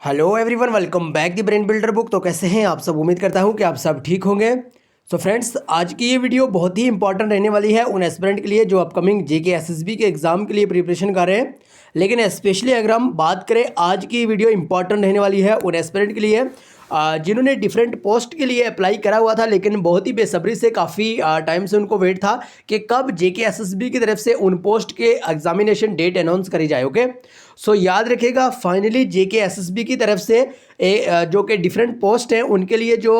Hello everyone, welcome back the brain builder book. तो कैसे हैं आप सब? उम्मीद करता हूं कि आप सब ठीक होंगे। सो फ्रेंड्स, आज की ये वीडियो बहुत ही इंपॉर्टेंट रहने वाली है उन एस्पिरेंट के लिए जो अपकमिंग जेके एसएसबी के एग्ज़ाम के लिए प्रिपरेशन कर रहे हैं। लेकिन स्पेशली अगर हम बात करें, आज की वीडियो इंपॉर्टेंट रहने वाली है उन एस्पिरेंट के लिए जिन्होंने डिफरेंट पोस्ट के लिए अप्लाई करा हुआ था, लेकिन बहुत ही बेसब्री से काफ़ी टाइम से उनको वेट था कि कब जेके एसएसबी की तरफ से उन पोस्ट के एग्जामिनेशन डेट अनाउंस करी जाए। ओके, सो याद रखिएगा, फाइनली जेके एसएसबी की तरफ से जो कि डिफरेंट पोस्ट हैं उनके लिए जो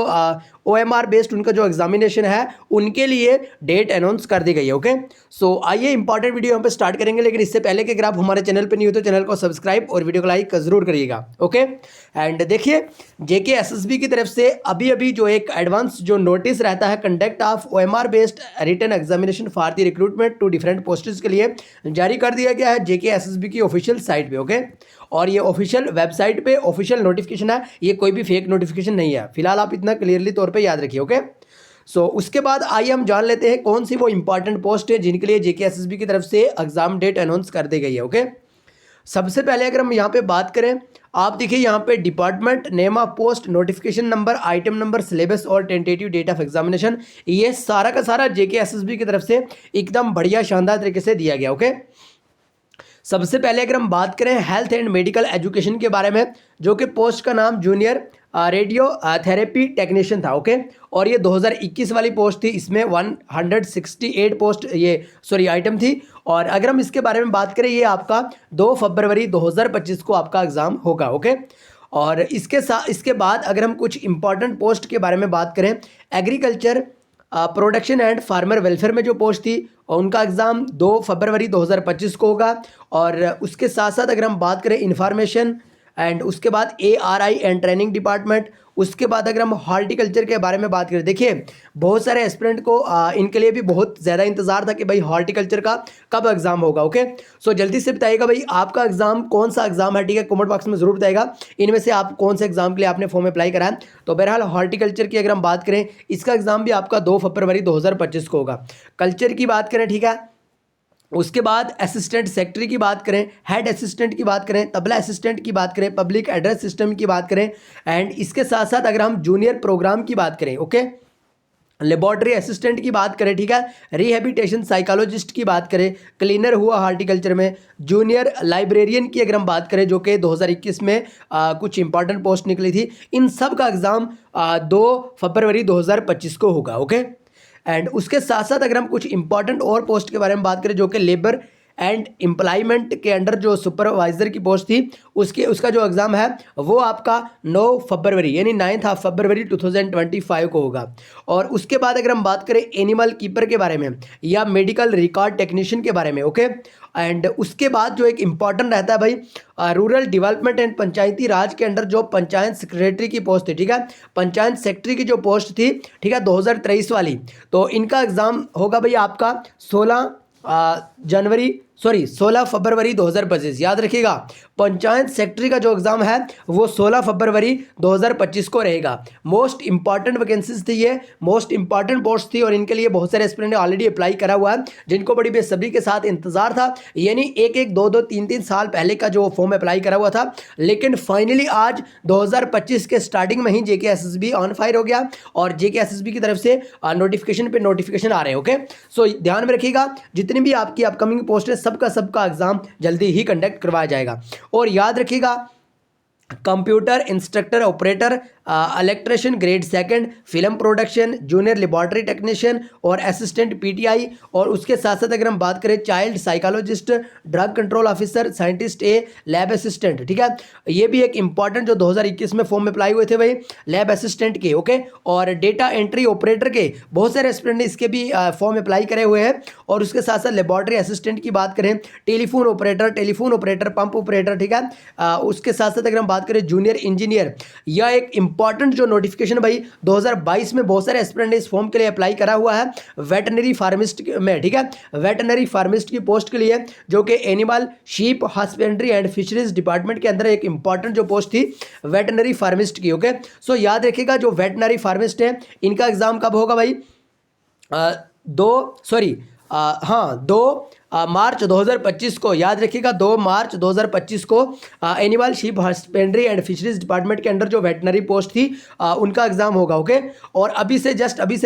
ओएमआर बेस्ड उनका जो एग्जामिनेशन है उनके लिए डेट अनाउंस कर दी गई है। ओके, सो आइए इंपॉर्टेंट वीडियो हम पे स्टार्ट करेंगे, लेकिन इससे पहले कि अगर आप हमारे चैनल पे नहीं हो तो चैनल को सब्सक्राइब और वीडियो को लाइक जरूर करिएगा। ओके, एंड देखिए, जेके एसएसबी की तरफ से अभी अभी जो एक एडवांस जो नोटिस रहता है conduct of OMR based written examination for the recruitment to different posts के लिए जारी कर दिया गया है जेके एसएसबी की ऑफिशियल साइट पे। ओके, और ये ऑफिशियल वेबसाइट पे ऑफिशियल नोटिफिकेशन है, ये कोई भी फेक नोटिफिकेशन नहीं है। फिलहाल आप इतना क्लियरली तौर पे याद रखिए। ओके, सो उसके बाद आइए हम जान लेते हैं कौन सी वो इंपॉर्टेंट पोस्ट है जिनके लिए जेके एसएसबी की तरफ से एग्जाम डेट अनाउंस कर दी गई है। ओके, सबसे पहले अगर हम यहाँ पे बात करें, आप देखिए यहाँ पे department, name of post, notification number, item number, syllabus और टेंटेटिव डेट ऑफ एग्जामिनेशन, ये सारा का सारा जेके एसएसबी की तरफ से एकदम बढ़िया शानदार तरीके से दिया गया। ओके, सबसे पहले अगर हम बात करें हेल्थ एंड मेडिकल एजुकेशन के बारे में, जो कि पोस्ट का नाम जूनियर रेडियो थेरेपी टेक्नीशियन था। ओके, और ये 2021 वाली पोस्ट थी, इसमें 168 पोस्ट आइटम थी। और अगर हम इसके बारे में बात करें, ये आपका 2 फरवरी 2025 को आपका एग्ज़ाम होगा। ओके, और इसके बाद अगर हम कुछ इंपॉर्टेंट पोस्ट के बारे में बात करें, agriculture production and farmer welfare में जो पोस्ट थी उनका एग्ज़ाम 2 फरवरी 2025 को होगा। और उसके साथ साथ अगर हम बात करें इंफॉर्मेशन एंड उसके बाद एआरआई एंड ट्रेनिंग डिपार्टमेंट, उसके बाद अगर हम हॉर्टिकल्चर के बारे में बात करें, देखिए बहुत सारे एस्पिरेंट को इनके लिए भी बहुत ज़्यादा इंतज़ार था कि भाई हॉर्टिकल्चर का कब एग्ज़ाम होगा। ओके, सो जल्दी से बताइएगा भाई आपका एग्ज़ाम कौन सा एग्ज़ाम है, ठीक है, कमेंट बॉक्स में ज़रूर बताइएगा इनमें से आप कौन से एग्ज़ाम के लिए आपने फॉर्म अप्लाई करा है। तो बहरहाल हॉर्टिकल्चर की अगर हम बात करें, इसका एग्ज़ाम भी आपका 2 फरवरी 2025 को होगा। कल्चर की बात करें, ठीक है, उसके बाद असिस्टेंट सेक्रेटरी की बात करें, हेड असिस्टेंट की बात करें, तबला असिस्टेंट की बात करें, पब्लिक एड्रेस सिस्टम की बात करें, एंड इसके साथ साथ अगर हम जूनियर प्रोग्राम की बात करें, ओके, लेबोरेटरी असिस्टेंट की बात करें, ठीक है, रिहेबिलिटेशन साइकोलॉजिस्ट की बात करें, क्लीनर हुआ हॉर्टिकल्चर में, जूनियर लाइब्रेरियन की अगर हम बात करें जो कि 2021 में कुछ इंपॉर्टेंट पोस्ट निकली थी, इन सब का एग्ज़ाम 2 फरवरी 2025 को होगा। ओके, एंड उसके साथ साथ अगर हम कुछ इंपॉर्टेंट और पोस्ट के बारे में बात करें, जो कि लेबर एंड एम्प्लॉयमेंट के अंडर जो सुपरवाइजर की पोस्ट थी, उसका जो एग्ज़ाम है वो आपका 9 फरवरी यानी 9 फरवरी 2025 को होगा। और उसके बाद अगर हम बात करें एनिमल कीपर के बारे में या मेडिकल रिकॉर्ड टेक्नीशियन के बारे में, ओके, एंड उसके बाद जो एक इम्पॉर्टेंट रहता है भाई रूरल डेवलपमेंट एंड पंचायती राज के अंडर जो पंचायत सेक्रेटरी की पोस्ट थी, ठीक है, पंचायत सेक्रेटरी की जो पोस्ट थी, ठीक है, 2023 वाली, तो इनका एग्ज़ाम होगा भाई आपका 16 फरवरी 2025। याद रखिएगा, पंचायत सेक्रेटरी का जो एग्ज़ाम है वो 16 फरवरी 2025 को रहेगा। मोस्ट इंपॉर्टेंट वैकेंसीज थी, ये मोस्ट इंपॉर्टेंट पोस्ट थी, और इनके लिए बहुत सारे एस्पिरेंट ने ऑलरेडी अप्लाई करा हुआ है, जिनको बड़ी बेसब्री के साथ इंतजार था, यानी एक 2 3 साल पहले का जो फॉर्म अप्लाई करा हुआ था। लेकिन फाइनली आज 2025 के स्टार्टिंग में ही जेके एसएसबी ऑन फायर हो गया, और जेके एसएसबी की तरफ से नोटिफिकेशन पे नोटिफिकेशन आ रहे हैं। ओके, सो ध्यान में रखिएगा, जितनी भी आपकी अपकमिंग पोस्ट है सबका एग्जाम जल्दी ही कंडक्ट करवाया जाएगा। और याद रखिएगा, computer instructor operator, electrician grade 2, film production, junior laboratory technician और असिस्टेंट पीटीआई, और उसके साथ साथ अगर हम बात करें child psychologist, drug control officer, scientist A, lab assistant, ठीक है, ये भी एक इंपॉर्टेंट जो 2021 में फॉर्म अप्लाई हुए थे भाई लैब असिस्टेंट के। ओके, और डेटा एंट्री ऑपरेटर के बहुत सारे एस्पिरेंट ने इसके भी फॉर्म अप्लाई करे हुए हैं। और उसके साथ साथ लेबोरेटरी असिस्टेंट की बात करें, टेलीफोन ऑपरेटर, पंप ऑपरेटर, ठीक है, उसके साथ साथ अगर हम बात करें जूनियर इंजीनियर, यह एक इंपॉर्टेंट जो नोटिफिकेशन भाई 2022 में बहुत सारे एस्पिरेंट ने इस फॉर्म के लिए अप्लाई करा हुआ है वेटनरी फार्मिस्ट में, ठीक है, वेटनरी फार्मिस्ट की पोस्ट के लिए, जो कि animal sheep husbandry and fisheries department के अंदर एक इंपॉर्टेंट जो पोस्ट थी वेटनरी फार्मिस्ट की। ओके, सो याद रखिएगा, जो वेटनरी फार्मिस्ट है इनका एग्जाम कब होगा भाई, 2 मार्च 2025 को, याद रखिएगा 2 मार्च 2025 को animal sheep husbandry and fisheries department के अंडर जो वेटनरी पोस्ट थी उनका एग्जाम होगा। ओके, और अभी से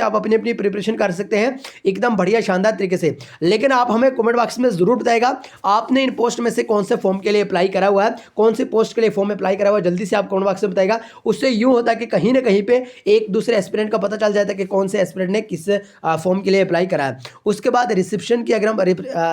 आप अपनी अपनी प्रिपरेशन कर सकते हैं एकदम बढ़िया शानदार तरीके से। लेकिन आप हमें कमेंट बॉक्स में जरूर बताएगा आपने इन पोस्ट में से कौन से फॉर्म के लिए अप्लाई करा हुआ है, कौन से पोस्ट के लिए फॉर्म अप्लाई करा हुआ है, जल्दी से आप कमेंट बॉक्स में बताएगा। उससे यूं होता है कि कहीं ना कहीं पे एक दूसरे एस्पिरेंट का पता चल जाता है कि कौन से एस्पिरेंट ने किस फॉर्म के लिए अप्लाई करा है। उसके बाद रिसेप्शन की, अगर हम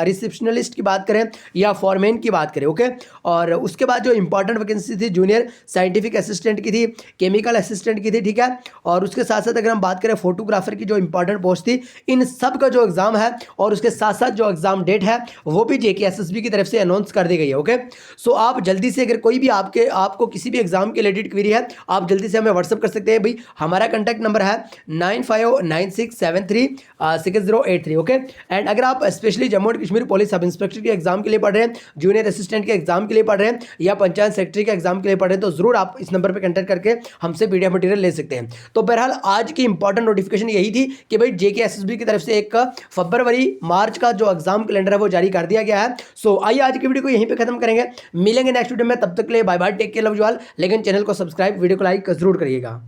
रिसेप्शनलिस्ट की बात करें या फॉरमैन की बात करें, ओके, और उसके बाद जो इंपॉर्टेंट वैकेंसी थी जूनियर साइंटिफिक असिस्टेंट की थी, केमिकल असिस्टेंट की थी, ठीक है। और उसके साथ साथ अगर हम बात करें फोटोग्राफर की जो इंपॉर्टेंट पोस्ट थी, इन सब का जो एग्जाम है और उसके साथ साथ जो एग्जाम डेट है वो भी जेके एसएसबी की तरफ से अनाउंस कर दी गई है। ओके, सो आप जल्दी से, अगर कोई भी आपको किसी भी एग्जाम के रिलेटेड क्वेरी है, आप जल्दी से हमें व्हाट्सअप कर सकते हैं। भाई हमारा कॉन्टैक्ट नंबर है 9596736083। ओके, एंड अगर आप specially Jammu and Kashmir police sub inspector के एग्जाम के लिए पढ़ रहे हैं, जूनियर असिस्टेंट के एग्जाम के लिए पढ़ रहे हैं या पंचायत सेक्रेटरी के एग्जाम के लिए पढ़ रहे हैं, तो जरूर आप इस नंबर पर कॉन्टैक्ट करके हमसे पीडीएफ मटेरियल ले सकते हैं। तो बहरहाल आज की इंपॉर्टेंट नोटिफिकेशन यही थी कि भाई जेके एसएसबी की तरफ से एक फरवरी मार्च का जो एग्जाम कैलेंडर है वो जारी कर दिया गया है। सो आइए आज की वीडियो को यहीं पे खत्म करेंगे, मिलेंगे नेक्स्ट वीडियो में, तब तक के लिए bye bye, take care, love you all. लेकिन चैनल को सब्सक्राइब, वीडियो को लाइक जरूर करिएगा।